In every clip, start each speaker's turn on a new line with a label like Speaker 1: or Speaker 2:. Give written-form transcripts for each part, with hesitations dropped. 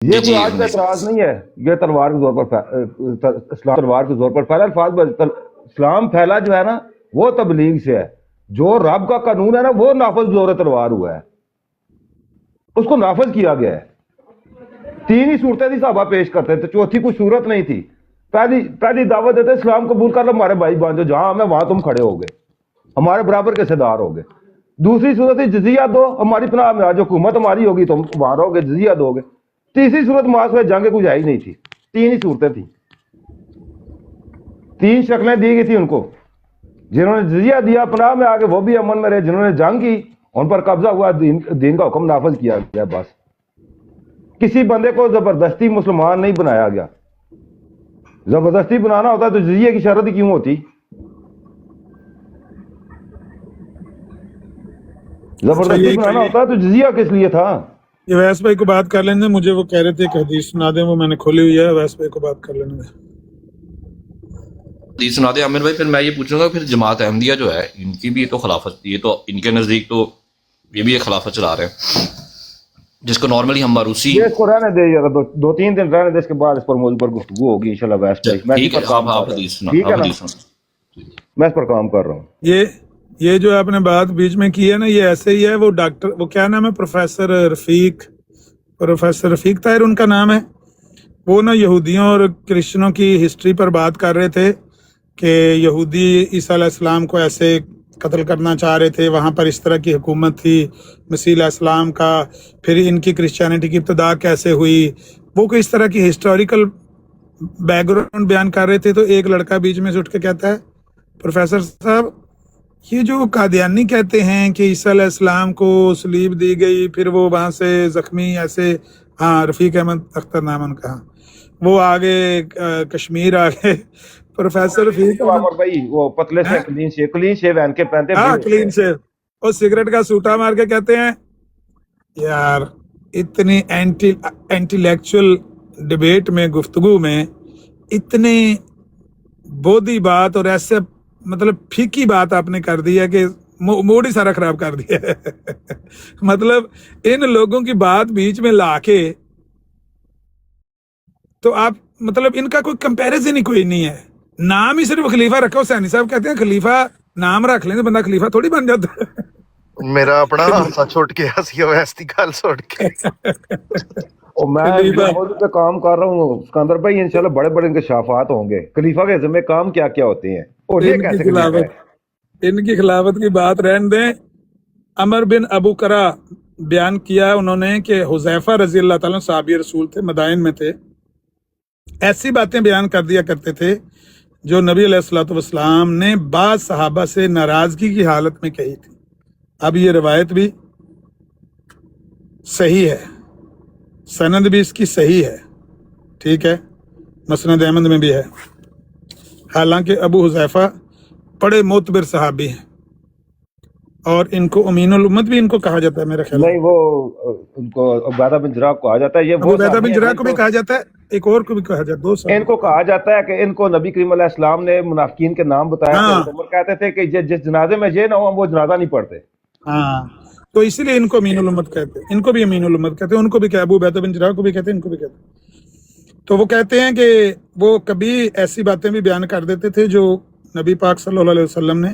Speaker 1: یہ
Speaker 2: جی
Speaker 1: کوئی آج کا
Speaker 2: جی
Speaker 1: اعتراض نہیں ہے، یہ تلوار کے زور پر اسلام تلوار کے زور پر پھیلا۔ الفاظ اسلام پھیلا جو ہے نا وہ تبلیغ سے ہے، جو رب کا قانون ہے نا وہ نافذ زور تلوار ہوا ہے، اس کو نافذ کیا گیا ہے۔ تین ہی صورتیں تھی صحابہ پیش کرتے تھے، چوتھی کوئی صورت نہیں تھی۔ پہلی دعوت دیتے اسلام قبول کر لو، ہمارے بھائی باندھو، جہاں ہمیں وہاں تم کھڑے ہو گئے، ہمارے برابر کے حصے دار ہو گئے۔ دوسری صورت تھی جزیہ دو، ہماری پناہ میں آج حکومت ہماری ہوگی تم وہاں رہو گے، جزیہ دو گے۔ تیسری صورت معاذ میں جنگ کچھ ہے ہی نہیں تھی، تین ہی صورتیں تھیں، تین شکلیں دی گئی تھی ان کو۔ جنہوں نے جزیہ دیا پناہ میں آگے وہ بھی امن میں رہے، جنہوں نے جنگ کی ان پر قبضہ ہوا، دین کا حکم نافذ کیا گیا۔ بس کسی بندے کو زبردستی مسلمان نہیں بنایا گیا۔ زبردستی بنانا ہوتا تو جزیے کی شرط ہی کیوں ہوتی؟
Speaker 3: اچھا
Speaker 1: زبردستی بنانا ہوتا تو جزیہ کس لیے تھا؟
Speaker 3: یہ ویس بھائی کو بات کر لینے دیں، مجھے وہ کہہ رہے تھے کہ حدیث سنا دیں، وہ میں نے کھولی ہوئی ہے، ویس بھائی کو بات کر لینے دیں۔
Speaker 2: حدیث سنا دیں عامر بھائی۔ پھر میں یہ پوچھوں گا پھر جماعت احمدیہ جو ہے ان کی بھی تو خلافت، یہ تو ان کے نزدیک تو یہ بھی ایک خلافت چلا رہے ہیں جس کو نارملی ہم باروسی۔
Speaker 1: یہ اس کو رہنے دے یار، دو تین دن رہنے دے، اس کے بعد اس پر موضوع پر گفتگو ہوگی انشاءاللہ۔ ویس بھائی میں
Speaker 2: ٹھیک
Speaker 1: اس
Speaker 2: ہے،
Speaker 1: پر کام
Speaker 2: آپ
Speaker 1: کر رہا ہوں،
Speaker 2: حدیث سنا،
Speaker 1: ٹھیک ہے
Speaker 2: آپ
Speaker 1: نا،
Speaker 2: حدیث سنا۔
Speaker 1: میں اس پر کام کر رہا ہوں۔
Speaker 3: یہ جو آپ نے بات بیچ میں کی ہے نا، یہ ایسے ہی ہے۔ وہ ڈاکٹر، وہ کیا نام ہے، پروفیسر رفیق طاہر ان کا نام ہے۔ وہ نا یہودیوں اور کرسچنوں کی ہسٹری پر بات کر رہے تھے کہ یہودی عیسیٰ علیہ السلام کو ایسے قتل کرنا چاہ رہے تھے، وہاں پر اس طرح کی حکومت تھی مسیح علیہ السلام کا، پھر ان کی کرسچینٹی کی ابتدا کیسے ہوئی، وہ کوئی اس طرح کی ہسٹوریکل بیک گراؤنڈ بیان کر رہے تھے۔ تو ایک لڑکا بیچ میں سے اٹھ کے کہتا ہے، پروفیسر صاحب یہ جو قادیانی کہتے ہیں کہ عیسیٰ علیہ السلام کو صلیب دی گئی، پھر وہ وہاں سے زخمی ایسے، ہاں رفیق احمد اختر نام ان کا، وہ آگے کشمیر آگے پروفیسر رفیق
Speaker 1: عمر بھائی وہ پتلے سے کلین شیو وین کے پہنتے
Speaker 3: ہاں کلین سے، اور سگریٹ کا سوٹا مار کے کہتے ہیں یار اتنی انٹیلیکچوئل ڈبیٹ میں، گفتگو میں اتنی بودی بات اور ایسے مطلب پھیکی بات آپ نے کر دی ہے کہ موڈ ہی سارا خراب کر دیا ہے۔ مطلب ان لوگوں کی بات بیچ میں لا کے تو آپ مطلب ان کا کوئی کمپیریزن ہی کوئی نہیں ہے۔ نام ہی صرف خلیفہ رکھا، حسینی صاحب کہتے ہیں خلیفہ نام رکھ لیں تو بندہ خلیفہ تھوڑی بن جاتا ہے۔
Speaker 4: میرا اپنا ہاسا چھوٹ کے ہنسی ویس کی گل سن کے
Speaker 1: میں موضوع پہ کام کر رہا ہوں سکندر بھائی، انشاءاللہ بڑے بڑے انکشافات ہوں گے، خلیفہ کے ذمہ کام کیا کیا ہوتے ہیں اور یہ کیسے خلیفہ ہے۔
Speaker 3: ان کی خلافت کی بات رہن دیں۔ عمر بن ابو کرا بیان کیا انہوں نے کہ حذیفہ رضی اللہ تعالیٰ صحابی رسول تھے، مدائن میں تھے، ایسی باتیں بیان کر دیا کرتے تھے جو نبی علیہ الصلوۃ والسلام نے بعض صحابہ سے ناراضگی کی حالت میں کہی تھی۔ اب یہ روایت بھی صحیح ہے، سند بھی اس کی صحیح ہے، ٹھیک ہے، مسند احمد میں بھی ہے، حالانکہ ابو حذیفہ بڑے معتبر صحابی ہیں اور ان کو امین الامت بھی ان کو کہا جاتا ہے میرا خیال
Speaker 1: نہیں، وہ ان کو عبیدہ بن جراح کو کہا جاتا ہے، یہ
Speaker 3: ابو عبیدہ بن جراح کو بھی کہا جاتا ہے، ایک اور کو بھی کہا جاتا ہے، دو صحابی
Speaker 1: ان کو کہا جاتا ہے کہ ان کو نبی کریم علیہ السلام نے منافقین کے نام بتایا تھے، عمر کہتے تھے کہ جس جنازے میں یہ نہ ہو ہم وہ جنازہ نہیں پڑھتے۔
Speaker 3: ہاں، تو اسی لیے ان کو امین الامت کہتے ہیں، ان کو بھی امین الامت کہتے ہیں، ان کو بھی کہ ابو عبیدہ بن جراح کو بھی کہتے ہیں، ان کو بھی کہتے ہیں۔ تو وہ کہتے ہیں کہ وہ کبھی ایسی باتیں بھی بیان کر دیتے تھے جو نبی پاک صلی اللہ علیہ وسلم نے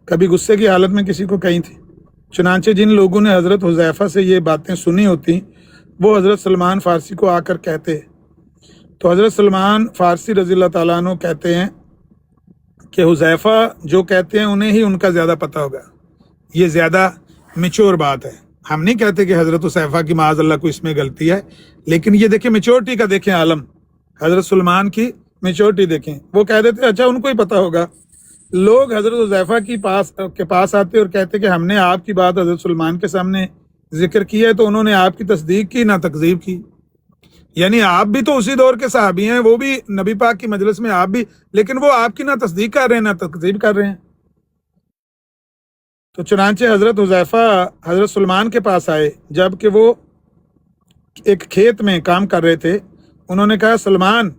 Speaker 3: کبھی غصے کی حالت میں کسی کو کہی تھی۔ چنانچہ جن لوگوں نے حضرت حذیفہ سے یہ باتیں سنی ہوتی وہ حضرت سلمان فارسی کو آ کر کہتے، تو حضرت سلمان فارسی رضی اللہ تعالیٰ عنہ کہتے ہیں کہ حذیفہ جو کہتے ہیں انہیں ہی ان کا زیادہ پتہ ہوگا، یہ زیادہ میچور بات ہے۔ ہم نہیں کہتے کہ حضرت حذیفہ کی معاذ اللہ کو اس میں غلطی ہے، لیکن یہ دیکھیں میچورٹی کا دیکھیں عالم، حضرت سلمان کی میچورٹی دیکھیں، وہ کہہ دیتے اچھا ان کو ہی پتہ ہوگا۔ لوگ حضرت حذیفہ کے پاس آتے اور کہتے کہ ہم نے آپ کی بات حضرت سلمان کے سامنے ذکر کی ہے تو انہوں نے آپ کی تصدیق کی نہ تکذیب کی، یعنی آپ بھی تو اسی دور کے صحابی ہیں، وہ بھی نبی پاک کی مجلس میں آپ بھی، لیکن وہ آپ کی نہ تصدیق کر رہے ہیں نہ تکذیب کر رہے ہیں۔ تو چنانچہ حضرت حذیفہ حضرت سلمان کے پاس آئے جب کہ وہ ایک کھیت میں کام کر رہے تھے، انہوں نے کہا سلمان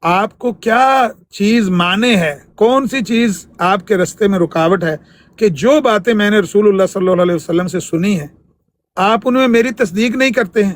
Speaker 3: آپ کو کیا چیز مانے ہے، کون سی چیز آپ کے رستے میں رکاوٹ ہے کہ جو باتیں میں نے رسول اللہ صلی اللہ علیہ وسلم سے سنی ہیں آپ ان میں میری تصدیق نہیں کرتے ہیں۔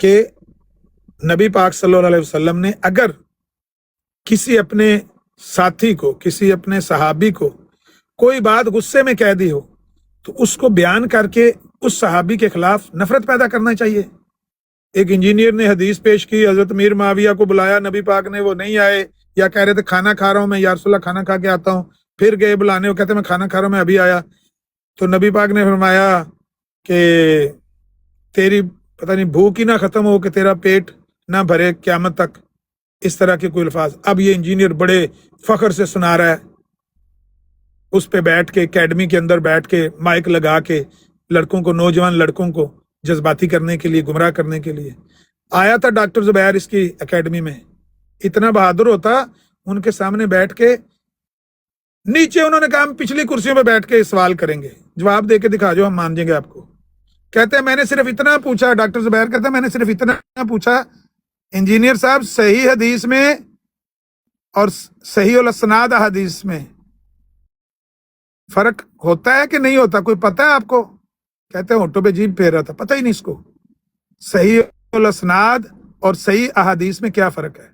Speaker 3: کہ نبی پاک صلی اللہ علیہ وسلم نے اگر کسی اپنے ساتھی کو، کسی اپنے صحابی کو کوئی بات غصے میں کہہ دی ہو تو اس کو بیان کر کے اس صحابی کے خلاف نفرت پیدا کرنا چاہیے. ایک انجینئر نے حدیث پیش کی، حضرت امیر معاویہ کو بلایا، نبی پاک نے، وہ نہیں آئے، یا کہہ رہے تھے کھانا کھا رہا ہوں میں، یا رسول اللہ کھانا کھا کے آتا ہوں، پھر گئے بلانے، وہ کہتے ہیں میں کھانا کھا رہا ہوں، میں ابھی آیا. تو نبی پاک نے فرمایا کہ تیری پتہ نہیں بھوک ہی نہ ختم ہو کہ تیرا پیٹ نہ بھرے قیامت تک. اس طرح کے کوئی الفاظ. اب یہ انجینئر بڑے فخر سے سنا رہا ہے، اس پہ بیٹھ کے اکیڈمی کے اندر بیٹھ کے مائک لگا کے لڑکوں کو، نوجوان لڑکوں کو جذباتی کرنے کے لیے، گمراہ کرنے کے لیے. آیا تھا ڈاکٹر زبیر اس کی اکیڈمی میں، اتنا بہادر ہوتا، ان کے سامنے بیٹھ کے نیچے انہوں نے کہا ہم پچھلی کرسیوں پہ بیٹھ کے سوال کریں گے، جواب دے کے دکھا جو، ہم مان جائیں گے آپ کو. کہتے ہیں میں نے صرف اتنا پوچھا، ڈاکٹر زبیر کہتا ہے میں نے صرف اتنا پوچھا، انجینئر صاحب صحیح حدیث میں اور صحیح الاسناد حدیث میں فرق ہوتا ہے کہ نہیں ہوتا، کوئی پتہ ہے آپ کو؟ کہتے ہیں ہونٹوں پہ جیبھ پھیر رہا تھا، پتہ ہی نہیں اس کو صحیح الاسناد اور صحیح احادیث میں کیا فرق ہے.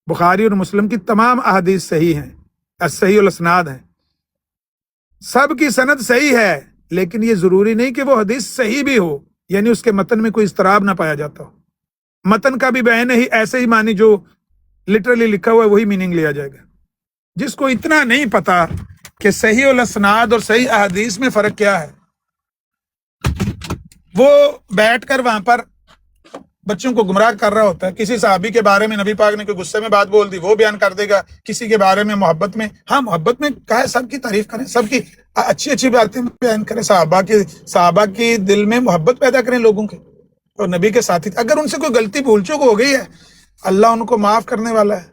Speaker 3: بخاری اور مسلم کی تمام احادیث صحیح ہیں، صحیح الاسناد ہیں، سب کی سند صحیح ہے، لیکن یہ ضروری نہیں کہ وہ حدیث صحیح بھی ہو، یعنی اس کے متن میں کوئی اضطراب نہ پایا جاتا ہو. متن کا بھی بیان ہی ایسے ہی مانی، جو لٹرلی لکھا ہوا ہے وہی میننگ لیا جائے گا. جس کو اتنا نہیں پتا کہ صحیح الاسناد اور صحیح احادیث میں فرق کیا ہے، وہ بیٹھ کر وہاں پر بچوں کو گمراہ کر رہا ہوتا ہے. کسی صحابی کے بارے میں نبی پاک نے کوئی غصے میں بات بول دی، وہ بیان کر دے گا. کسی کے بارے میں محبت میں، ہاں محبت میں کہا ہے سب کی تعریف کریں، سب کی اچھی اچھی باتیں بیان کریں، صحابہ کی دل میں محبت پیدا کریں لوگوں کے. اور نبی کے ساتھی اگر ان سے کوئی غلطی بھول چوک ہو گئی ہے، اللہ ان کو معاف کرنے والا ہے.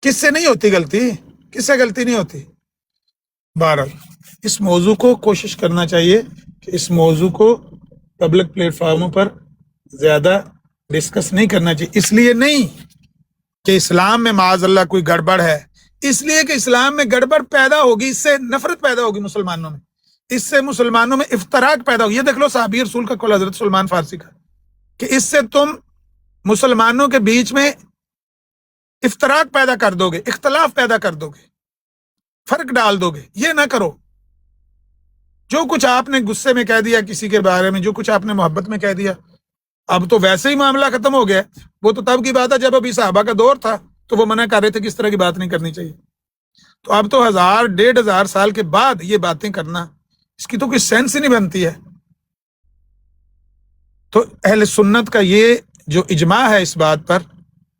Speaker 3: کس سے نہیں ہوتی غلطی؟ کس سے غلطی نہیں ہوتی؟ بہرحال اس موضوع کو کوشش کرنا چاہیے کہ اس موضوع کو پبلک پلیٹ فارموں پر زیادہ ڈسکس نہیں کرنا چاہیے. اس لیے نہیں کہ اسلام میں معاذ اللہ کوئی گڑبڑ ہے، اس لیے کہ اسلام میں گڑبڑ پیدا ہوگی، اس سے نفرت پیدا ہوگی مسلمانوں میں، اس سے مسلمانوں میں افتراق پیدا ہوگی. یہ دیکھ لو صحابی رسول کا قول حضرت سلمان فارسی کا، کہ اس سے تم مسلمانوں کے بیچ میں افتراق پیدا کر دو گے، اختلاف پیدا کر دو گے، فرق ڈال دو گے. یہ نہ کرو. جو کچھ آپ نے غصے میں کہہ دیا کسی کے بارے میں، جو کچھ آپ نے محبت میں کہہ دیا، اب تو ویسے ہی معاملہ ختم ہو گیا. وہ تو تب کی بات ہے جب ابھی صحابہ کا دور تھا تو وہ منع کر رہے تھے کہ اس طرح کی بات نہیں کرنی چاہیے. تو اب تو 1000-1500 سال کے بعد یہ باتیں کرنا، اس کی تو کوئی سینس ہی نہیں بنتی ہے. تو اہل سنت کا یہ جو اجماع ہے اس بات پر،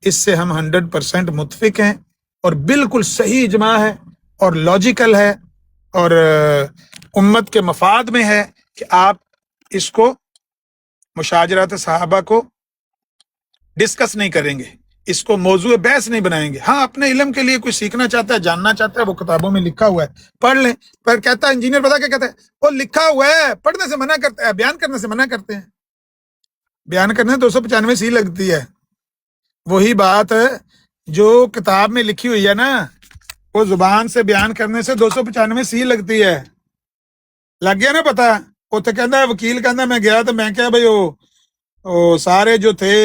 Speaker 3: اس سے ہم 100% متفق ہیں، اور بالکل صحیح اجماع ہے اور لاجیکل ہے، اور امت کے مفاد میں ہے کہ آپ اس کو مشاجرات صحابہ کو ڈسکس نہیں کریں گے، اس کو موضوع بحث نہیں بنائیں گے. ہاں اپنے علم کے لیے کوئی سیکھنا چاہتا ہے، جاننا چاہتا ہے، وہ کتابوں میں لکھا ہوا ہے، پڑھ لیں. پر کہتا ہے انجینئر پتا کیا کہتا ہے، وہ لکھا ہوا ہے، پڑھنے سے منع کرتے ہیں، بیان کرنے سے منع کرتے ہیں. بیان کرنے 295 سی لگتی ہے. وہی بات ہے جو کتاب میں لکھی ہوئی ہے نا، وہ زبان سے بیان کرنے سے 295 سی لگتی ہے. لگ گیا نا پتا؟ وہ تو کہنا ہے وکیل، کہنا میں گیا تو میں کیا بھائی وہ سارے جو تھے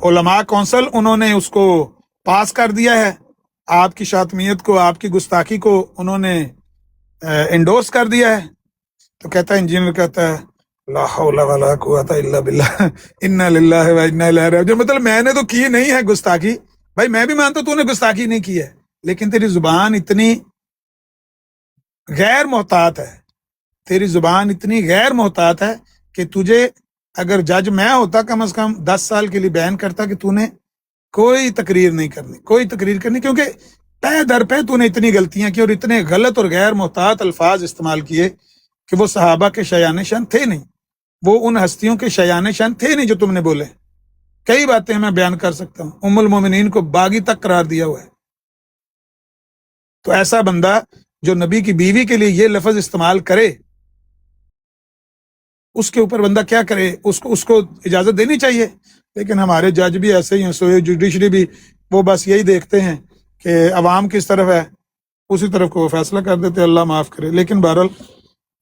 Speaker 3: علماء کونسل، انہوں نے اس کو پاس کر دیا ہے، آپ کی شاطمیت کو، آپ کی گستاخی کو انہوں نے انڈورس کر دیا ہے. تو کہتا ہے انجینئر، کہتا ہے لا حول ولا قوت الا باللہ انا للہ و انا الیہ راجعون. مطلب میں نے تو کی نہیں ہے گستاخی، بھائی میں بھی مانتا ہوں تو نے گستاخی نہیں کی ہے، لیکن تیری زبان اتنی غیر محتاط ہے، تیری زبان اتنی غیر محتاط ہے کہ تجھے اگر جج میں ہوتا کم از کم 10 سال کے لیے بیان کرتا کہ تو نے کوئی تقریر نہیں کرنی، کوئی تقریر کرنی، کیونکہ پے در پہ تو نے اتنی غلطیاں کی اور اتنے غلط اور غیر محتاط الفاظ استعمال کیے کہ وہ صحابہ کے شایان شان تھے نہیں، وہ ان ہستیوں کے شایان شان تھے نہیں جو تم نے بولے. کئی باتیں میں بیان کر سکتا ہوں. ام المومنین کو باغی تک قرار دیا ہوا ہے. تو ایسا بندہ جو نبی کی بیوی کے لیے یہ لفظ استعمال کرے، اس کے اوپر بندہ کیا کرے؟ اس کو اجازت دینی چاہیے. لیکن ہمارے جج بھی ایسے ہی ہیں، سو جوڈیشری بھی، وہ بس یہی دیکھتے ہیں کہ عوام کس طرف ہے، اسی طرف کو وہ فیصلہ کر دیتے. اللہ معاف کرے. لیکن بہرحال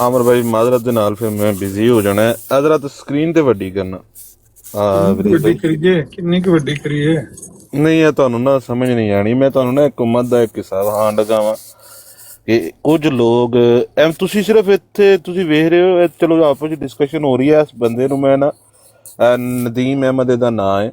Speaker 5: ਆਮਰ ਭਾਈ ਮਾਜ਼ਰਤ ਦੇ ਨਾਲ ਫਿਰ ਮੈਂ ਬਿਜ਼ੀ ਹੋ ਜਾਣਾ ਹੈ। ਹਜ਼ਰਤ ਸਕਰੀਨ ਤੇ ਵੱਡੀ ਕਰਨਾ।
Speaker 3: ਵੱਡੀ ਕਰੀਏ, ਕਿੰਨੀ ਕੁ ਵੱਡੀ ਕਰੀਏ?
Speaker 5: ਨਹੀਂ ਇਹ ਤੁਹਾਨੂੰ ਨਾ ਸਮਝ ਨਹੀਂ ਆਣੀ। ਮੈਂ ਤੁਹਾਨੂੰ ਨਾ ਇੱਕ ਉਮਤ ਦਾ ਇੱਕ ਕਿੱਸਾ ਹਾਂ ਲਗਾਵਾਂ ਕਿ ਕੁਝ ਲੋਕ ਐਮ ਤੁਸੀਂ ਸਿਰਫ ਇੱਥੇ ਤੁਸੀਂ ਵੇਖ ਰਹੇ ਹੋ, ਚਲੋ ਆਪਸ ਵਿੱਚ ਡਿਸਕਸ਼ਨ ਹੋ ਰਹੀ ਹੈ। ਇਸ ਬੰਦੇ ਨੂੰ ਮੈਂ ਨਾ ਨਦੀਮ ਅਹਿਮਦ ਦਾ ਨਾਂ ਹੈ,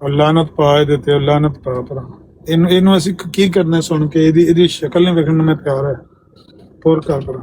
Speaker 3: ਲਾਨਤ ਪਾ ਦਿੱਤੇ, ਲਾਨਤ ਪਾ ਪਰ ਇਹਨੂੰ ਅਸੀਂ ਕੀ ਕਰਨਾ ਸੁਣ ਕੇ? ਇਹਦੀ ਸ਼ਕਲ ਨਹੀਂ ਵੇਖਣ ਨੂੰ ਮੈਂ ਤਿਆਰ ਹੈ। ਹੋਰ ਕਰ ਕਰਾਂ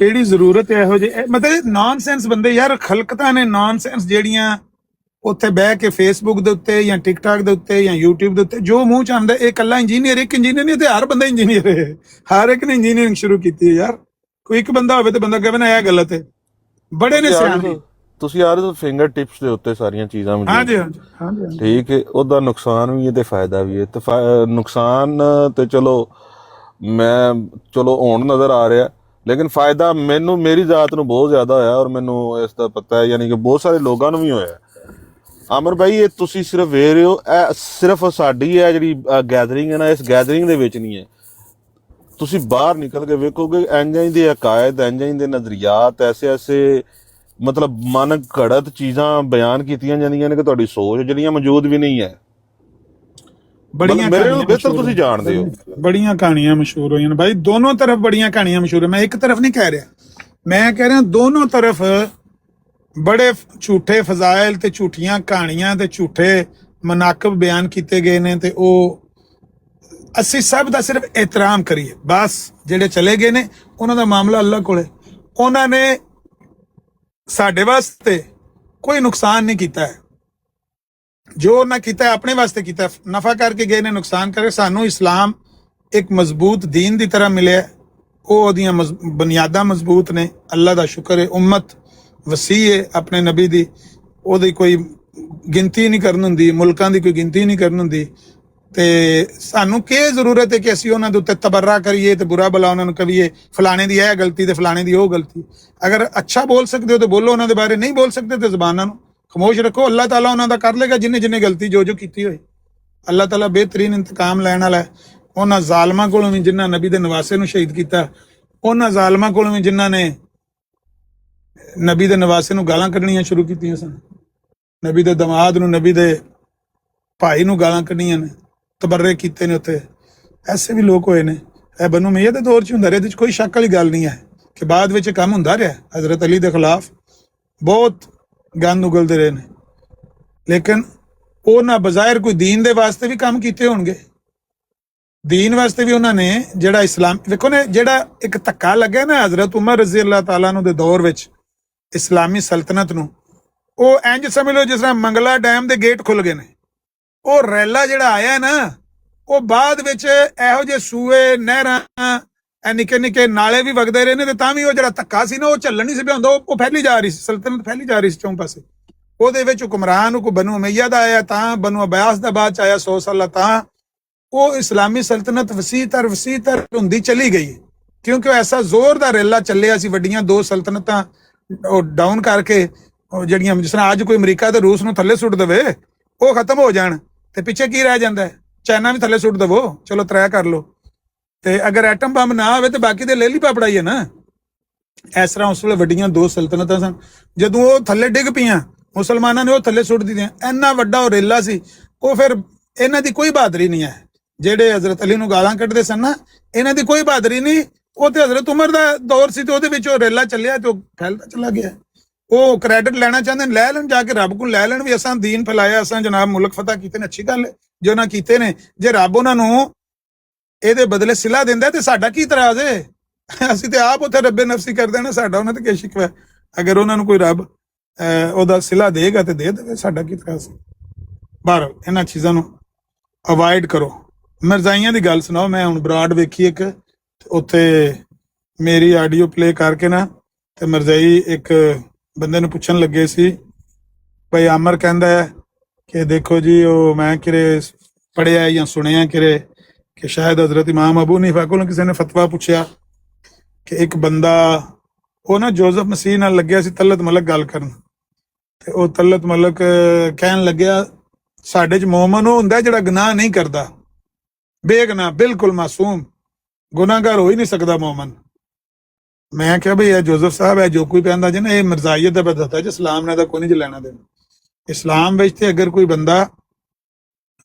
Speaker 3: ਕਿਹੜੀ ਜ਼ਰੂਰਤ ਹੈ ਇਹੋ ਜਿਹੇ ਮਤਲਬ ਨੌਨਸੈਂਸ ਬੰਦੇ ਯਾਰ। ਖਲਕਤਾਂ ਨੇ ਨੌਨਸੈਂਸ ਜਿਹੜੀਆਂ ਉੱਥੇ ਬਹਿ ਕੇ ਫੇਸਬੁੱਕ ਦੇ ਉੱਤੇ ਜਾਂ ਟਿਕਟਾਕ ਦੇ ਉੱਤੇ ਜਾਂ YouTube ਦੇ ਉੱਤੇ ਜੋ ਮੂੰਹ ਚ ਆਉਂਦਾ, ਇਹ ਇਕੱਲਾ ਇੰਜੀਨੀਅਰ, ਇੱਕ ਇੰਜੀਨੀਅਰ ਨਹੀਂ ਤੇ ਹਰ ਬੰਦਾ ਇੰਜੀਨੀਅਰ ਹੈ। ਹਰ ਇੱਕ ਨੇ ਇੰਜੀਨੀਅਰਿੰਗ ਸ਼ੁਰੂ ਕੀਤੀ ਹੈ ਯਾਰ। ਕੋਈ ਇੱਕ ਬੰਦਾ ਹੋਵੇ ਤੇ ਬੰਦਾ ਕਹੇ ਨਾ ਇਹ ਗਲਤ ਹੈ। ਬੜੇ ਨੇ ਸਿਆਣੇ।
Speaker 5: ਤੁਸੀਂ ਯਾਰ ਫਿੰਗਰ ਟਿਪਸ ਦੇ ਉੱਤੇ ਸਾਰੀਆਂ ਚੀਜ਼ਾਂ ਮੌਜੂਦ।
Speaker 3: ਹਾਂਜੀ ਹਾਂਜੀ ਹਾਂਜੀ
Speaker 5: ਠੀਕ ਹੈ। ਉਹਦਾ ਨੁਕਸਾਨ ਵੀ ਹੈ ਤੇ ਫਾਇਦਾ ਵੀ ਹੈ। ਤੇ ਨੁਕਸਾਨ ਤੇ ਚਲੋ ਹੁਣ ਨਜ਼ਰ ਆ ਰਿਹਾ, ਲੇਕਿਨ ਫਾਇਦਾ ਮੈਨੂੰ ਮੇਰੀ ਜ਼ਾਤ ਨੂੰ ਬਹੁਤ ਜ਼ਿਆਦਾ ਹੋਇਆ ਔਰ ਮੈਨੂੰ ਇਸ ਦਾ ਪਤਾ ਹੈ, ਯਾਨੀ ਕਿ ਬਹੁਤ ਸਾਰੇ ਲੋਕਾਂ ਨੂੰ ਵੀ ਹੋਇਆ। ਆਮਰ ਭਾਈ ਇਹ ਤੁਸੀਂ ਸਿਰਫ ਵੇਖ ਰਹੇ ਹੋ, ਇਹ ਸਿਰਫ ਸਾਡੀ ਹੈ ਜਿਹੜੀ ਗੈਦਰਿੰਗ ਹੈ ਨਾ, ਇਸ ਗੈਦਰਿੰਗ ਦੇ ਵਿੱਚ ਨਹੀਂ ਹੈ। ਤੁਸੀਂ ਬਾਹਰ ਨਿਕਲ ਕੇ ਵੇਖੋਗੇ ਇੰਜ ਦੇ ਅਕਾਇਦ, ਇੰਜ ਦੇ ਨਜ਼ਰੀਆਤ, ਐਸੇ ਮਤਲਬ ਮਨ ਘੜਤ ਚੀਜ਼ਾਂ ਬਿਆਨ ਕੀਤੀਆਂ ਜਾਂਦੀਆਂ ਨੇ ਕਿ ਤੁਹਾਡੀ ਸੋਚ ਜਿਹੜੀਆਂ ਮੌਜੂਦ ਵੀ ਨਹੀਂ ਹੈ।
Speaker 3: ਬੜੀਆਂ
Speaker 5: ਮੇਰੇ ਨੂੰ ਬਿਹਤਰ ਤੁਸੀਂ ਜਾਣਦੇ ਹੋ।
Speaker 3: ਬੜੀਆਂ ਕਹਾਣੀਆਂ ਮਸ਼ਹੂਰ ਹੋਈਆਂ ਨੇ ਭਾਈ, ਦੋਨੋਂ ਤਰਫ ਬੜੀਆਂ ਕਹਾਣੀਆਂ ਮਸ਼ਹੂਰ ਹੈ। ਮੈਂ ਇੱਕ ਤਰਫ ਨਹੀਂ ਕਹਿ ਰਿਹਾ, ਮੈਂ ਕਹਿ ਰਿਹਾ ਦੋਨੋਂ ਤਰਫ ਬੜੇ ਝੂਠੇ ਫਜ਼ਾਇਲ ਤੇ ਝੂਠੀਆਂ ਕਹਾਣੀਆਂ ਤੇ ਝੂਠੇ ਮਨਾਕਬ ਬਿਆਨ ਕੀਤੇ ਗਏ ਨੇ। ਤੇ ਉਹ ਅਸੀਂ ਸਭ ਦਾ ਸਿਰਫ ਇਹਤਰਾਮ ਕਰੀਏ ਬਸ। ਜਿਹੜੇ ਚਲੇ ਗਏ ਨੇ ਉਹਨਾਂ ਦਾ ਮਾਮਲਾ ਅੱਲਾਹ ਕੋਲੇ। ਉਹਨਾਂ ਨੇ ਸਾਡੇ ਵਾਸਤੇ ਕੋਈ ਨੁਕਸਾਨ ਨਹੀਂ ਕੀਤਾ ਹੈ। ਜੋ ਉਹਨਾਂ ਕੀਤਾ ਆਪਣੇ ਵਾਸਤੇ ਕੀਤਾ, ਨਫਾ ਕਰਕੇ ਗਏ ਨੇ, ਨੁਕਸਾਨ ਕਰਕੇ। ਸਾਨੂੰ ਇਸਲਾਮ ਇੱਕ ਮਜ਼ਬੂਤ ਦੀਨ ਦੀ ਤਰ੍ਹਾਂ ਮਿਲਿਆ, ਉਹਦੀਆਂ ਬੁਨਿਆਦਾਂ ਮਜ਼ਬੂਤ ਨੇ। ਅੱਲਾ ਦਾ ਸ਼ੁਕਰ ਹੈ, ਉਮਤ ਵਸੀ ਹੈ ਆਪਣੇ ਨਬੀ ਦੀ, ਉਹਦੀ ਕੋਈ ਗਿਣਤੀ ਨਹੀਂ ਕਰਨ ਹੁੰਦੀ, ਮੁਲਕਾਂ ਦੀ ਕੋਈ ਗਿਣਤੀ ਨਹੀਂ ਕਰਨ ਹੁੰਦੀ। ਤੇ ਸਾਨੂੰ ਕੀ ਜ਼ਰੂਰਤ ਹੈ ਕਿ ਅਸੀਂ ਉਹਨਾਂ ਦੇ ਉੱਤੇ ਤਬਰਰਾ ਕਰੀਏ ਤੇ ਬੁਰਾ ਭਲਾ ਉਹਨਾਂ ਨੂੰ ਕਹੀਏ ਫਲਾਣੇ ਦੀ ਇਹ ਗਲਤੀ ਤੇ ਫਲਾਣੇ ਦੀ ਉਹ ਗਲਤੀ। ਅਗਰ ਅੱਛਾ ਬੋਲ ਸਕਦੇ ਹੋ ਤਾਂ ਬੋਲੋ, ਉਹਨਾਂ ਦੇ ਬਾਰੇ ਨਹੀਂ ਬੋਲ ਸਕਦੇ ਤੇ ਜ਼ਬਾਨਾਂ ਨੂੰ ਖਾਮੋਸ਼ ਰੱਖੋ। ਅੱਲਾਹ ਤਾਲਾ ਉਹਨਾਂ ਦਾ ਕਰ ਲੇਗਾ ਜਿੰਨੇ ਗਲਤੀ ਜੋ ਕੀਤੀ ਹੋਈ। ਅੱਲਾਹ ਤਾਲਾ ਬਿਹਤਰੀਨ ਇੰਤਕਾਮ ਲੈਣ ਵਾਲਾ ਹੈ। ਉਹਨਾਂ ਜ਼ਾਲਮਾਂ ਕੋਲੋਂ ਵੀ ਜਿਨ੍ਹਾਂ ਨਬੀ ਦੇ ਨਵਾਸੇ ਨੂੰ ਸ਼ਹੀਦ ਕੀਤਾ, ਉਹਨਾਂ ਜ਼ਾਲਮਾਂ ਕੋਲੋਂ ਵੀ ਜਿਨ੍ਹਾਂ ਨੇ ਨਬੀ ਦੇ ਨਵਾਸੇ ਨੂੰ ਗਾਲਾਂ ਕੱਢਣੀਆਂ ਸ਼ੁਰੂ ਕੀਤੀਆਂ ਸਨ, ਨਬੀ ਦੇ ਦਮਾਦ ਨੂੰ, ਨਬੀ ਦੇ ਭਾਈ ਨੂੰ ਗਾਲਾਂ ਕੱਢੀਆਂ ਨੇ, ਤਬਰਰੇ ਕੀਤੇ ਨੇ ਉੱਥੇ। ਐਸੇ ਵੀ ਲੋਕ ਹੋਏ ਨੇ। ਇਹ ਬਨੂ ਉਮਈਆ ਦੇ ਦੌਰ 'ਚ ਹੁੰਦਾ ਰਿਹਾ, ਇਹਦੇ 'ਚ ਕੋਈ ਸ਼ੱਕ ਵਾਲੀ ਗੱਲ ਨਹੀਂ ਹੈ ਕਿ ਬਾਅਦ ਵਿੱਚ ਕੰਮ ਹੁੰਦਾ ਰਿਹਾ। ਹਜ਼ਰਤ ਅਲੀ ਦੇ ਖਿਲਾਫ ਬਹੁਤ ਗੰਦ ਉਗਲਦੇ ਰਹੇ ਨੇ, ਲੇਕਿਨ ਉਹ ਨਾ ਬਜ਼ਾਹਿਰ ਕੋਈ ਦੀਨ ਦੇ ਵਾਸਤੇ ਵੀ ਕੰਮ ਕੀਤੇ ਹੋਣਗੇ। ਦੀਨ ਵਾਸਤੇ ਵੀ ਉਹਨਾਂ ਨੇ ਜਿਹੜਾ ਇਸਲਾਮ ਵੇਖੋ ਨੇ, ਜਿਹੜਾ ਇੱਕ ਧੱਕਾ ਲੱਗਿਆ ਨਾ ਹਜ਼ਰਤ ਉਮਰ ਰਜ਼ੀ ਅੱਲਾਹ ਤਾਲਾ ਨੂੰ ਦੇ ਦੌਰ ਵਿੱਚ ਇਸਲਾਮੀ ਸਲਤਨਤ ਨੂੰ, ਉਹ ਇੰਜ ਸਮਝ ਲਓ ਜਿਸ ਤਰ੍ਹਾਂ ਮੰਗਲਾ ਡੈਮ ਦੇ ਗੇਟ ਖੁੱਲ ਗਏ ਨੇ। ਉਹ ਰੈਲਾ ਜਿਹੜਾ ਆਇਆ ਨਾ, ਉਹ ਬਾਅਦ ਵਿੱਚ ਇਹੋ ਜਿਹੇ ਸੂਏ, ਨਹਿਰਾਂ, ਨਿੱਕੇ ਨਿੱਕੇ ਨਾਲੇ ਵੀ ਵਗਦੇ ਰਹੇ ਨੇ, ਤੇ ਤਾਂ ਵੀ ਉਹ ਜਿਹੜਾ ਧੱਕਾ ਸੀ ਨਾ ਉਹ ਝੱਲਣ ਨਹੀਂ ਸੀ ਪਿਆ ਹੁੰਦਾ। ਉਹ ਫੈਲੀ ਜਾ ਰਹੀ ਸੀ, ਸਲਤਨਤ ਫੈਲੀ ਜਾ ਰਹੀ ਸੀ ਚੌਂ ਪਾਸੇ। ਉਹਦੇ ਵਿੱਚ ਹੁਕਮਰਾਨ ਕੋ ਬਨੂ ਉਮਈਆ ਦਾ ਆਇਆ, ਤਾਂ ਬਨੂ ਅਬਾਸ ਦਾ ਬਾਅਦ ਚ ਆਇਆ 100 ਸਾਲਾਂ, ਤਾਂ ਉਹ ਇਸਲਾਮੀ ਸਲਤਨਤ ਵਸੀਹ ਤਰ ਹੁੰਦੀ ਚਲੀ ਗਈ, ਕਿਉਂਕਿ ਉਹ ਐਸਾ ਜ਼ੋਰਦਾਰ ਰੈਲਾ ਚੱਲਿਆ ਸੀ। ਵੱਡੀਆਂ ਦੋ ਸਲਤਨਤਾਂ ਉਹ ਡਾਊਨ ਕਰਕੇ, ਜਿਹੜੀਆਂ ਜਿਸ ਤਰ੍ਹਾਂ ਅੱਜ ਕੋਈ ਅਮਰੀਕਾ ਤੇ ਰੂਸ ਨੂੰ ਥੱਲੇ ਸੁੱਟ ਦੇਵੇ, ਉਹ ਖਤਮ ਹੋ ਜਾਣ ਤੇ ਪਿੱਛੇ ਕੀ ਰਹਿ ਜਾਂਦਾ? ਚਾਈਨਾ ਵੀ ਥੱਲੇ ਸੁੱਟ ਦੇਵੋ, ਚਲੋ ਤੈਅ ਕਰ ਲਓ। ਤੇ ਅਗਰ ਐਟਮ ਬੰਬ ਨਾ ਹੋਵੇ ਤੇ ਬਾਕੀ ਤੇ ਲੈ ਲਈ ਪਾਪੜਾਈ ਹੈ ਨਾ। ਇਸ ਤਰ੍ਹਾਂ ਉਸ ਵੇਲੇ ਵੱਡੀਆਂ ਦੋ ਸਲਤਨਤਾਂ ਸਨ। ਜਦੋਂ ਉਹ ਥੱਲੇ ਡਿੱਗ ਪਈਆਂ, ਮੁਸਲਮਾਨਾਂ ਨੇ ਉਹ ਥੱਲੇ ਸੁੱਟ ਦਿੱਤੀਆਂ। ਇੰਨਾ ਵੱਡਾ ਉਹ ਰੇਲਾ ਸੀ। ਉਹ ਫਿਰ ਇਹਨਾਂ ਦੀ ਕੋਈ ਬਹਾਦਰੀ ਨਹੀਂ ਹੈ। ਜਿਹੜੇ ਹਜ਼ਰਤ ਅਲੀ ਨੂੰ ਗਾਲਾਂ ਕੱਢਦੇ ਸਨ ਨਾ, ਇਹਨਾਂ ਦੀ ਕੋਈ ਬਹਾਦਰੀ ਨਹੀਂ। ਉਹ ਤੇ ਹਜ਼ਰਤ ਉਮਰ ਦਾ ਦੌਰ ਸੀ ਤੇ ਉਹਦੇ ਵਿੱਚ ਉਹ ਰੇਲਾ ਚੱਲਿਆ ਤੇ ਉਹ ਫੈਲਦਾ ਚਲਾ ਗਿਆ। ਉਹ ਕ੍ਰੈਡਿਟ ਲੈਣਾ ਚਾਹੁੰਦੇ ਨੇ, ਲੈ ਲੈਣ, ਜਾ ਕੇ ਰੱਬ ਕੋਲ ਲੈ ਲੈਣ ਵੀ ਅਸਾਂ ਦੀਨ ਫੈਲਾਇਆ, ਅਸਾਂ ਜਨਾਬ ਮੁਲਕ ਫਤਹ ਕੀਤੇ ਨੇ, ਅੱਛੀ ਗੱਲ ਹੈ ਜੋ ਨਾ ਕੀਤੇ ਨੇ। ਜੇ ਰੱਬ ਉਹਨਾਂ ਨੂੰ ਇਹਦੇ ਬਦਲੇ ਸਿਲਾ ਦਿੰਦਾ ਤੇ ਸਾਡਾ ਕੀ ਇਤਰਾਜ਼ ਹੈ? ਅਸੀਂ ਤੇ ਆਪ ਉੱਥੇ ਰੱਬੇ ਨਫਸੀ ਕਰਦੇ ਨੇ, ਸਾਡਾ ਉਹਨਾਂ ਤੇ ਕੀ ਸ਼ਿਕਵਾ? ਅਗਰ ਉਹਨਾਂ ਨੂੰ ਕੋਈ ਰੱਬ ਉਹਦਾ ਸਿਲਾ ਦੇਗਾ ਤੇ ਦੇ ਦੇਵੇ, ਸਾਡਾ ਕੀ ਇਤਰਾਜ਼? ਬਾਹਰ ਇਹਨਾਂ ਚੀਜ਼ਾਂ ਨੂੰ ਅਵਾਇਡ ਕਰੋ। ਮਿਰਜ਼ਾਈਆਂ ਦੀ ਗੱਲ ਸੁਣਾਓ। ਮੈਂ ਹੁਣ ਬਰਾਡ ਵੇਖੀ ਇੱਕ, ਉੱਥੇ ਮੇਰੀ ਆਡੀਓ ਪਲੇ ਕਰਕੇ ਨਾ ਤੇ ਮਿਰਜ਼ਾਈ ਇੱਕ ਬੰਦੇ ਨੂੰ ਪੁੱਛਣ ਲੱਗੇ ਸੀ, ਭਾਈ ਆਮਰ ਕਹਿੰਦਾ ਹੈ ਕਿ ਦੇਖੋ ਜੀ ਉਹ ਮੈਂ ਕਿਰੇ ਪੜ੍ਹਿਆ ਜਾਂ ਸੁਣਿਆ ਕਿਰੇ ਕਿ ਸ਼ਾਇਦ ਹਜ਼ਰਤ ਇਮਾਮ ਅਬੂ ਹਨੀਫਾ ਕੋਲੋਂ ਕਿਸੇ ਨੇ ਫਤਵਾ ਪੁੱਛਿਆ ਕਿ ਇੱਕ ਬੰਦਾ ਉਹ ਨਾ ਜੋਜ਼ਫ ਮਸੀਹ ਨਾਲ ਲੱਗਿਆ ਸੀ ਤਲਤ ਮਲਕ ਗੱਲ ਕਰਨ, ਤੇ ਉਹ ਤਲਤ ਮਲਕ ਕਹਿਣ ਲੱਗਿਆ ਸਾਡੇ 'ਚ ਮੂਮਨ ਉਹ ਹੁੰਦਾ ਜਿਹੜਾ ਗੁਨਾਹ ਨਹੀਂ ਕਰਦਾ, ਬੇਗੁਨਾਹ, ਬਿਲਕੁਲ ਮਾਸੂਮ, ਗੁਨਾਹਗਾਰ ਹੋ ਹੀ ਨਹੀਂ ਸਕਦਾ ਮੂਮਨ। ਮੈਂ ਕਿਹਾ ਬਈ ਇਹ ਜੋਜ਼ਫ ਸਾਹਿਬ ਹੈ ਜੋ ਕੋਈ ਕਹਿੰਦਾ ਜੀ ਨਾ ਇਹ ਮਿਰਜ਼ਾਈਅਤ ਦਾ ਬਦਤਾ ਜੀ, ਇਸਲਾਮ ਨੇ ਤਾਂ ਕੋਈ ਨਹੀਂ ਲੈਣਾ ਦੇਣਾ। ਇਸਲਾਮ ਵਿੱਚ ਤੇ ਅਗਰ ਕੋਈ ਬੰਦਾ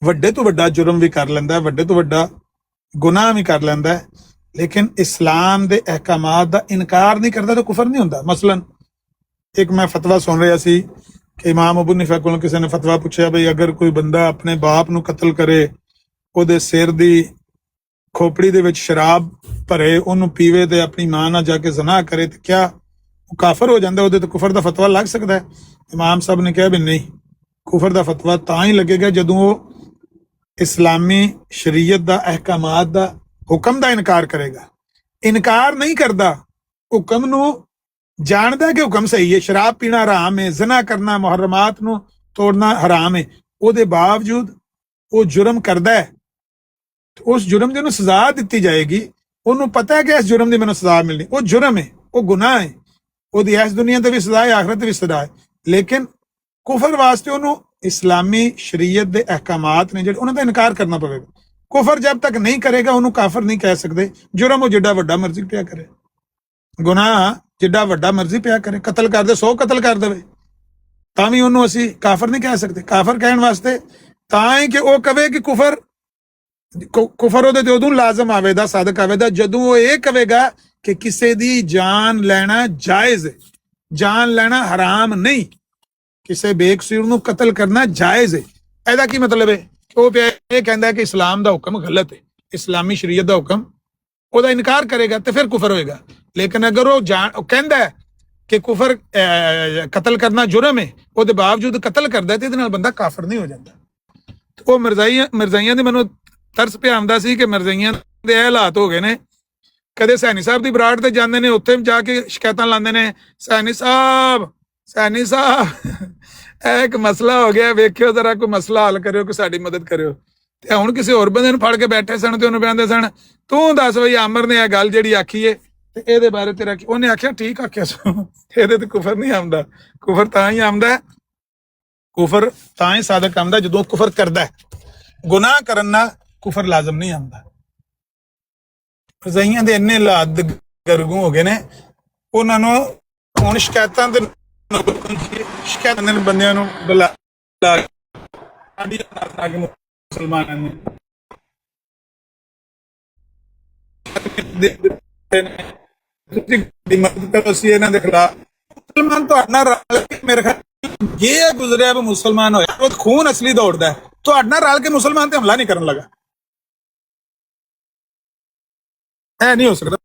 Speaker 3: ਵੱਡੇ ਤੋਂ ਵੱਡਾ ਜੁਰਮ ਵੀ ਕਰ ਲੈਂਦਾ, ਵੱਡੇ ਤੋਂ ਵੱਡਾ ਗੁਨਾਹ ਵੀ ਕਰ ਲੈਂਦਾ, ਲੇਕਿਨ ਇਸਲਾਮ ਦੇ ਅਹਿਕਾਮਾਤ ਦਾ ਇਨਕਾਰ ਨਹੀਂ ਕਰਦਾ ਤਾਂ ਕੁਫਰ ਨਹੀਂ ਹੁੰਦਾ। ਮਸਲਨ ਇੱਕ ਮੈਂ ਫਤਵਾ ਸੁਣ ਰਿਹਾ ਸੀ ਕਿ ਇਮਾਮ ਅਬੂ ਹਨੀਫਾ ਕੋਲੋਂ ਕਿਸੇ ਨੇ ਫਤਵਾ ਪੁੱਛਿਆ ਬਈ ਅਗਰ ਕੋਈ ਬੰਦਾ ਆਪਣੇ ਬਾਪ ਨੂੰ ਕਤਲ ਕਰੇ, ਉਹਦੇ ਸਿਰ ਦੀ ਖੋਪੜੀ ਦੇ ਵਿੱਚ ਸ਼ਰਾਬ ਭਰੇ, ਉਹਨੂੰ ਪੀਵੇ ਤੇ ਆਪਣੀ ਮਾਂ ਨਾਲ ਜਾ ਕੇ ਜ਼ਨਾ ਕਰੇ, ਤੇ ਕਿਆ ਉਹ ਕਾਫਰ ਹੋ ਜਾਂਦਾ? ਉਹਦੇ ਤੇ ਕੁਫਰ ਦਾ ਫਤਵਾ ਲੱਗ ਸਕਦਾ ਹੈ? ਇਮਾਮ ਸਾਹਿਬ ਨੇ ਕਿਹਾ ਵੀ ਨਹੀਂ, ਕੁਫਰ ਦਾ ਫਤਵਾ ਤਾਂ ਹੀ ਲੱਗੇਗਾ ਜਦੋਂ ਉਹ ਇਸਲਾਮੀ ਸ਼ਰੀਅਤ ਦਾ ਅਹਿਕਾਮਾਤ ਦਾ ਹੁਕਮ ਦਾ ਇਨਕਾਰ ਕਰੇਗਾ। ਇਨਕਾਰ ਨਹੀਂ ਕਰਦਾ, ਹੁਕਮ ਨੂੰ ਜਾਣਦਾ ਕਿ ਹੁਕਮ ਸਹੀ ਹੈ, ਸ਼ਰਾਬ ਪੀਣਾ ਹਰਾਮ ਹੈ, ਜ਼ਨਾ ਕਰਨਾ, ਮੁਹਰਮਾਤ ਨੂੰ ਤੋੜਨਾ ਹਰਾਮ ਹੈ, ਉਹਦੇ ਬਾਵਜੂਦ ਉਹ ਜੁਰਮ ਕਰਦਾ ਹੈ, ਉਸ ਜੁਰਮ ਦੀ ਉਹਨੂੰ ਸਜ਼ਾ ਦਿੱਤੀ ਜਾਏਗੀ। ਉਹਨੂੰ ਪਤਾ ਹੈ ਕਿ ਇਸ ਜੁਰਮ ਦੀ ਮੈਨੂੰ ਸਜ਼ਾ ਮਿਲਣੀ, ਉਹ ਜੁਰਮ ਹੈ, ਉਹ ਗੁਨਾਹ ਹੈ, ਉਹਦੀ ਇਸ ਦੁਨੀਆ ਤੇ ਵੀ ਸਜ਼ਾ ਹੈ, ਆਖਰਤ ਤੇ ਵੀ ਸਜ਼ਾ ਹੈ। ਲੇਕਿਨ ਕੁਫਰ ਵਾਸਤੇ ਉਹਨੂੰ ਇਸਲਾਮੀ ਸ਼ਰੀਅਤ ਦੇ ਅਹਿਕਾਮਾਤ ਨੇ ਜਿਹੜੇ ਉਹਨਾਂ ਦਾ ਇਨਕਾਰ ਕਰਨਾ ਪਵੇਗਾ। ਕੁਫਰ ਜਦ ਤੱਕ ਨਹੀਂ ਕਰੇਗਾ ਉਹਨੂੰ ਕਾਫਰ ਨਹੀਂ ਕਹਿ ਸਕਦੇ। ਜੁਰਮ ਉਹ ਜਿੱਡਾ ਵੱਡਾ ਮਰਜ਼ੀ ਪਿਆ ਕਰੇ, ਗੁਨਾਹ ਜਿੱਡਾ ਵੱਡਾ ਮਰਜ਼ੀ ਪਿਆ ਕਰੇ, ਕਤਲ ਕਰਦੇ 100 ਕਤਲ ਕਰ ਦੇਵੇ ਤਾਂ ਵੀ ਉਹਨੂੰ ਅਸੀਂ ਕਾਫਰ ਨਹੀਂ ਕਹਿ ਸਕਦੇ। ਕਾਫਰ ਕਹਿਣ ਵਾਸਤੇ ਤਾਂ ਹੀ ਕਿ ਉਹ ਕਵੇ ਕਿ ਕੁਫਰ ਉਹਦੇ ਤੇ ਉਦੋਂ ਲਾਜ਼ਮ ਆਵੇਗਾ, ਸਾਦਕ ਆਵੇਗਾ ਜਦੋਂ ਉਹ ਇਹ ਕਵੇਗਾ ਕਿ ਕਿਸੇ ਦੀ ਜਾਨ ਲੈਣਾ ਜਾਇਜ਼ ਹੈ, ਜਾਨ ਲੈਣਾ ਹਰਾਮ ਨਹੀਂ, ਕਿਸੇ ਬੇਕਸੂਰ ਨੂੰ ਕਤਲ ਕਰਨਾ ਜਾਇਜ਼ ਹੈ। ਇਹਦਾ ਕੀ ਮਤਲਬ ਹੈ? ਉਹ ਇਹ ਕਹਿੰਦਾ ਕਿ ਇਸਲਾਮ ਦਾ ਹੁਕਮ ਗਲਤ ਹੈ, ਇਸਲਾਮੀ ਸ਼ਰੀਅਤ ਦਾ ਹੁਕਮ, ਉਹਦਾ ਇਨਕਾਰ ਕਰੇਗਾ ਤੇ ਫਿਰ ਕੁਫਰ ਹੋਏਗਾ। ਲੇਕਿਨ ਅਗਰ ਉਹ ਕਹਿੰਦਾ ਹੈ ਕਿ ਕੁਫਰ ਕਤਲ ਕਰਨਾ ਜੁਰਮ ਹੈ, ਉਹਦੇ ਬਾਵਜੂਦ ਕਤਲ ਕਰਦਾ ਤੇ ਇਹਦੇ ਨਾਲ ਬੰਦਾ ਕਾਫਰ ਨਹੀਂ ਹੋ ਜਾਂਦਾ। ਉਹ ਮਿਰਜ਼ਾਈਆਂ ਦੀ ਮੈਨੂੰ ਤਰਸ ਪਿਆ ਆਉਂਦਾ ਸੀ ਕਿ ਮਿਰਜ਼ਾਈਆਂ ਦੇ ਇਹ ਹਾਲਾਤ ਹੋ ਗਏ ਨੇ, ਕਦੇ ਸੈਣੀ ਸਾਹਿਬ ਦੀ ਬਰਾੜ ਤੇ ਜਾਂਦੇ ਨੇ, ਉੱਥੇ ਜਾ ਕੇ ਸ਼ਿਕਾਇਤਾਂ ਲਾਉਂਦੇ ਨੇ, ਸੈਣੀ ਸਾਹਿਬ ਇਹ ਇੱਕ ਮਸਲਾ ਹੋ ਗਿਆ, ਵੇਖਿਓ ਜ਼ਰਾ ਕੋਈ ਮਸਲਾ ਹੱਲ ਕਰਿਓ, ਕਿ ਸਾਡੀ ਮਦਦ ਕਰਿਓ। ਤੇ ਹੁਣ ਕਿਸੇ ਹੋਰ ਬੰਦੇ ਨੂੰ ਫੜ ਕੇ ਬੈਠੇ ਸਨ ਤੇ ਉਹਨੂੰ ਕਹਿੰਦੇ ਸਨ ਤੂੰ ਦੱਸ ਬਈ ਆਮਰ ਨੇ ਇਹ ਗੱਲ ਜਿਹੜੀ ਆਖੀ ਏ ਤੇ ਇਹਦੇ ਬਾਰੇ ਤੇਰਾ ਕੀ? ਉਹਨੇ ਆਖਿਆ ਠੀਕ ਆਖਿਆ ਸੋ, ਇਹਦੇ ਤੇ ਕੁਫਰ ਨਹੀਂ ਆਉਂਦਾ। ਕੁਫਰ ਤਾਂ ਹੀ ਆਉਂਦਾ, ਕੁਫਰ ਤਾਂ ਹੀ ਸਾਦਕ ਆਉਂਦਾ ਜਦੋਂ ਕੁਫਰ ਕਰਦਾ। ਗੁਨਾਹ ਕਰਨ ਨਾਲ ਕੁਫਰ ਲਾਜ਼ਮ ਨਹੀਂ ਆਉਂਦਾ। ਰਜ਼ਾਈਆਂ ਦੇ ਇੰਨੇ ਹਾਲਾਤ ਗਰਗੂ ਹੋ ਗਏ ਨੇ, ਉਹਨਾਂ ਨੂੰ ਹੁਣ ਸ਼ਿਕਾਇਤਾਂ ਦੇ ਬੰਦਿਆਂ ਨੂੰ ਮੁਸਲਮਾਨਾਂ ਨੇ ਮਦਦ ਕਰੋ, ਅਸੀਂ ਇਹਨਾਂ ਦੇ ਖਿਲਾਫ। ਮੁਸਲਮਾਨ ਤੁਹਾਡੇ ਨਾਲ ਰਲ ਕੇ, ਮੇਰੇ ਖਿਆਲ ਇਹ ਗੁਜ਼ਰਿਆ ਵੀ ਮੁਸਲਮਾਨ ਹੋਇਆ, ਉਹ ਖੂਨ ਅਸਲੀ ਦੌੜਦਾ, ਤੁਹਾਡੇ ਨਾਲ ਰਲ ਕੇ ਮੁਸਲਮਾਨ ਤੇ ਹਮਲਾ ਨਹੀਂ ਕਰਨ ਲੱਗਾ। ਇਹ ਨਹੀਂ ਹੋ ਸਕਦਾ।